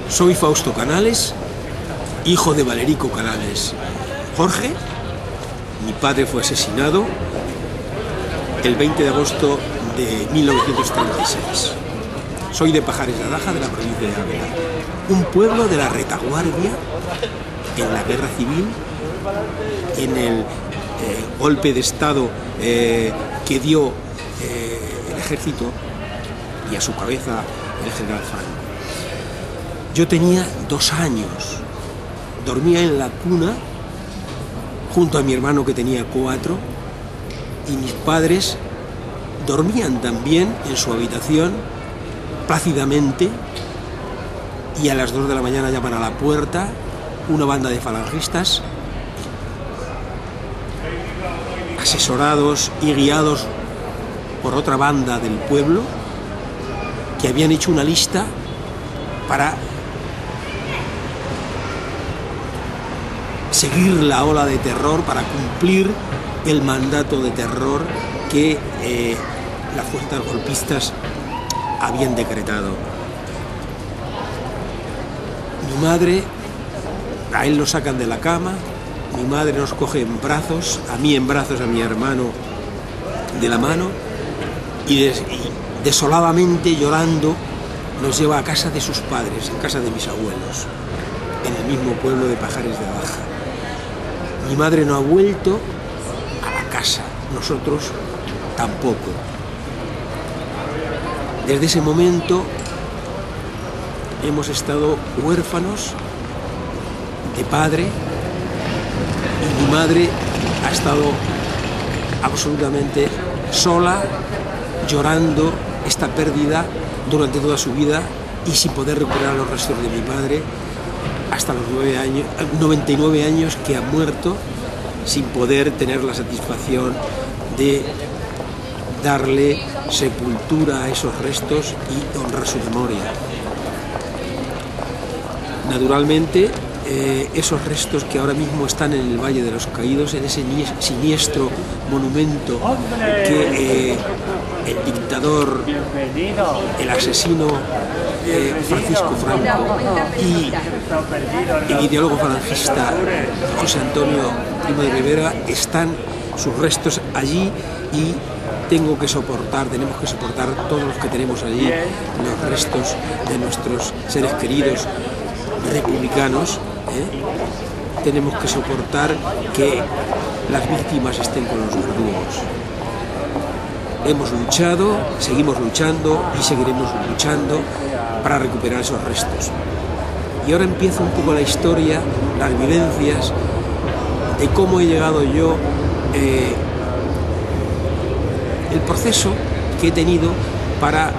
Soy Fausto Canales, hijo de Valerico Canales Jorge. Mi padre fue asesinado el 20 de agosto de 1936. Soy de Pajares de Adaja, de la provincia de Ávila, un pueblo de la retaguardia en la guerra civil, en el golpe de Estado que dio el ejército y a su cabeza el general Franco. Yo tenía 2 años, dormía en la cuna junto a mi hermano que tenía 4 y mis padres dormían también en su habitación plácidamente, y a las 2 de la mañana llaman a la puerta una banda de falangistas asesorados y guiados por otra banda del pueblo que habían hecho una lista para seguir la ola de terror, para cumplir el mandato de terror que las fuerzas golpistas habían decretado. Mi madre, a él lo sacan de la cama, mi madre nos coge en brazos, a mí en brazos, a mi hermano de la mano, y desoladamente llorando nos lleva a casa de sus padres, en casa de mis abuelos, en el mismo pueblo de Pajares de Adaja. Mi madre no ha vuelto a la casa, nosotros tampoco. Desde ese momento hemos estado huérfanos de padre, y mi madre ha estado absolutamente sola, llorando esta pérdida durante toda su vida y sin poder recuperar los restos de mi padre hasta los 99 años que ha muerto, sin poder tener la satisfacción de darle sepultura a esos restos y honrar su memoria. Naturalmente, esos restos que ahora mismo están en el Valle de los Caídos, en ese siniestro monumento que el dictador, el asesino Francisco Franco y el ideólogo falangista José Antonio Primo de Rivera, están sus restos allí, y tenemos que soportar todos los que tenemos allí los restos de nuestros seres queridos republicanos. Tenemos que soportar que las víctimas estén con los verdugos. Hemos luchado, seguimos luchando y seguiremos luchando para recuperar esos restos. Y ahora empieza un poco la historia, las vivencias de cómo he llegado yo, el proceso que he tenido para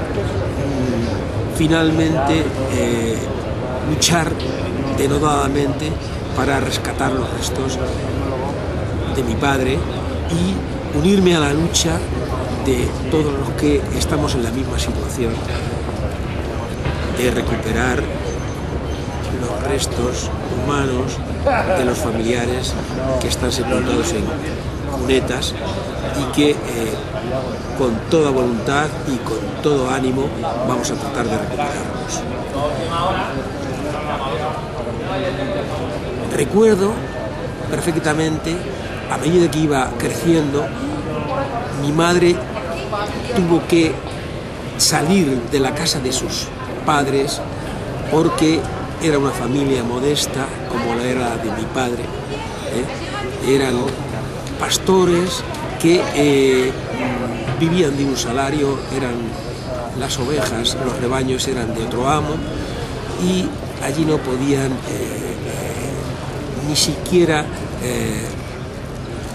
finalmente luchar denodadamente para rescatar los restos de mi padre y unirme a la lucha de todos los que estamos en la misma situación de recuperar los restos humanos de los familiares que están sepultados en cunetas, y que con toda voluntad y con todo ánimo vamos a tratar de recuperarlos. Recuerdo perfectamente, a medida que iba creciendo, mi madre tuvo que salir de la casa de sus padres porque era una familia modesta, como la era de mi padre. Eran pastores que vivían de un salario, eran las ovejas, los rebaños eran de otro amo, y allí no podían ni siquiera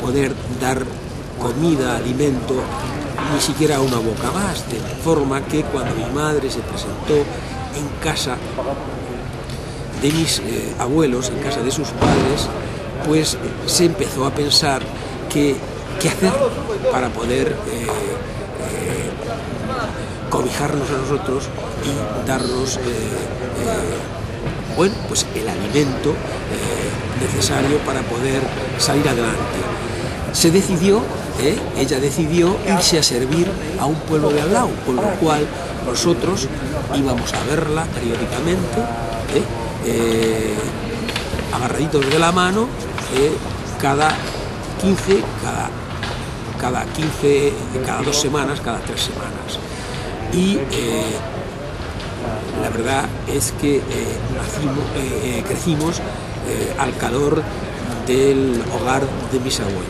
poder dar comida, alimento, ni siquiera una boca más, de forma que cuando mi madre se presentó en casa de mis abuelos, en casa de sus padres, pues se empezó a pensar qué hacer para poder cobijarnos a nosotros y darnos bueno, pues el alimento necesario para poder salir adelante. Se decidió, ella decidió irse a servir a un pueblo de al lado, con lo cual nosotros íbamos a verla periódicamente agarraditos de la mano, cada 2 semanas, cada 3 semanas. Y la verdad es que crecimos al calor del hogar de mis abuelos.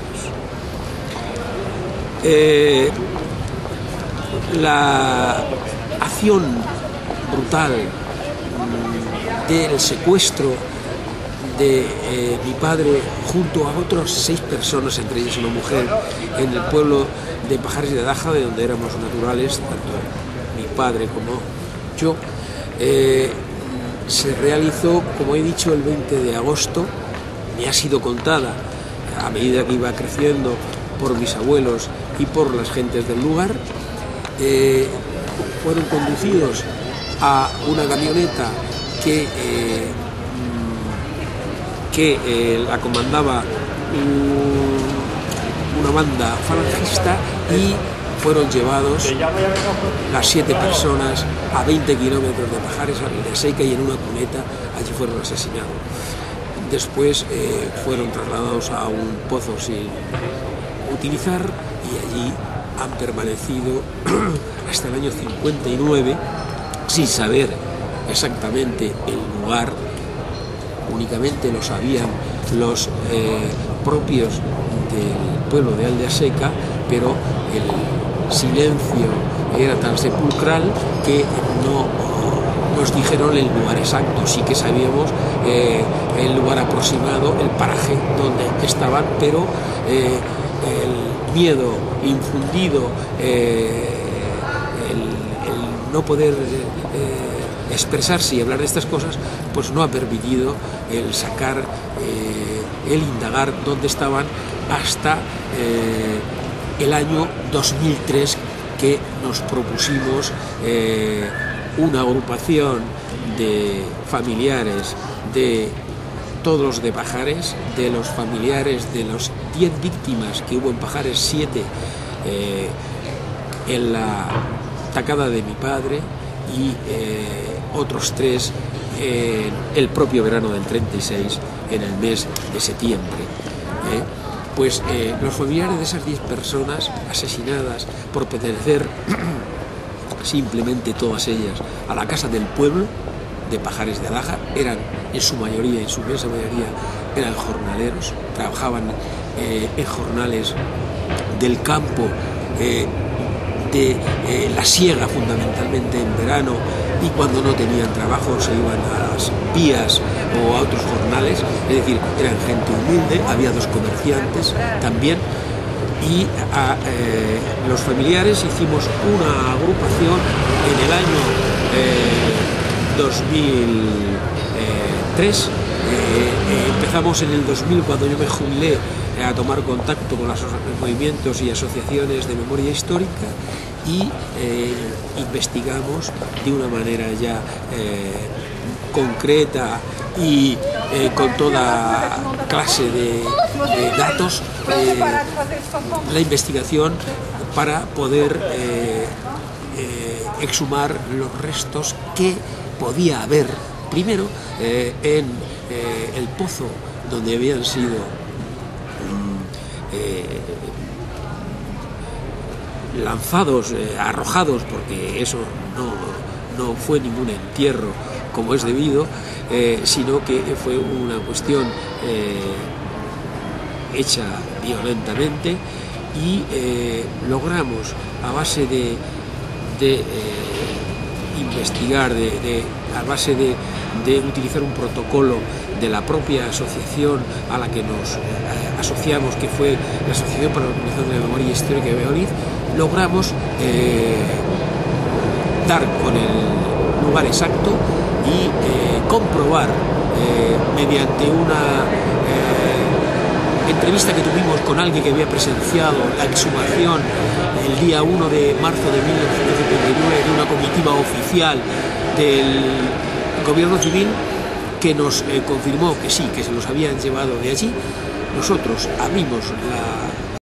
La acción brutal del secuestro de mi padre junto a otras 6 personas, entre ellas una mujer, en el pueblo de Pajares de Adaja, de donde éramos naturales, tanto mi padre como yo, se realizó, como he dicho, el 20 de agosto. Me ha sido contada a medida que iba creciendo por mis abuelos y por las gentes del lugar. Fueron conducidos a una camioneta que la comandaba una banda falangista, y fueron llevados las 7 personas a 20 kilómetros de Pajares, a Villaseca, y en una cuneta allí fueron asesinados. Después fueron trasladados a un pozo sin utilizar y allí han permanecido hasta el año 59 sin saber exactamente el lugar. Únicamente lo sabían los propios del pueblo de Aldeaseca, pero el silencio era tan sepulcral que no nos dijeron el lugar exacto. Sí que sabíamos el lugar aproximado, el paraje donde estaban, pero el miedo infundido, el no poder expresarse y hablar de estas cosas, pues no ha permitido el sacar, el indagar dónde estaban hasta el año 2003, que nos propusimos una agrupación de familiares de todos los de Pajares, de los familiares de los 10 víctimas que hubo en Pajares, 7 en la tacada de mi padre y otros 3 el propio verano del 36, en el mes de septiembre. Pues los familiares de esas 10 personas asesinadas por pertenecer simplemente todas ellas a la casa del pueblo de Pajares de Adaja, eran en su mayoría, en su inmensa mayoría, eran jornaleros, trabajaban en jornales del campo, de la siega fundamentalmente en verano, y cuando no tenían trabajo se iban a las vías o a otros jornales, es decir, eran gente humilde. Había 2 comerciantes también, y los familiares hicimos una agrupación en el año 2003. Empezamos en el 2000, cuando yo me jubilé, a tomar contacto con los movimientos y asociaciones de memoria histórica, y investigamos de una manera ya concreta y con toda clase de datos la investigación para poder exhumar los restos que podía haber, primero en el pozo donde habían sido lanzados, arrojados, porque eso no fue ningún entierro como es debido, sino que fue una cuestión hecha violentamente, y logramos, a base de investigar, a base de utilizar un protocolo de la propia asociación a la que nos asociamos, que fue la Asociación para la Recuperación de la Memoria Histórica de Valladolid, logramos dar con el lugar exacto y comprobar mediante una entrevista que tuvimos con alguien que había presenciado la exhumación el día 1 de marzo de 1979 de una comitiva oficial del gobierno civil, que nos confirmó que sí, que se los habían llevado de allí. Nosotros abrimos la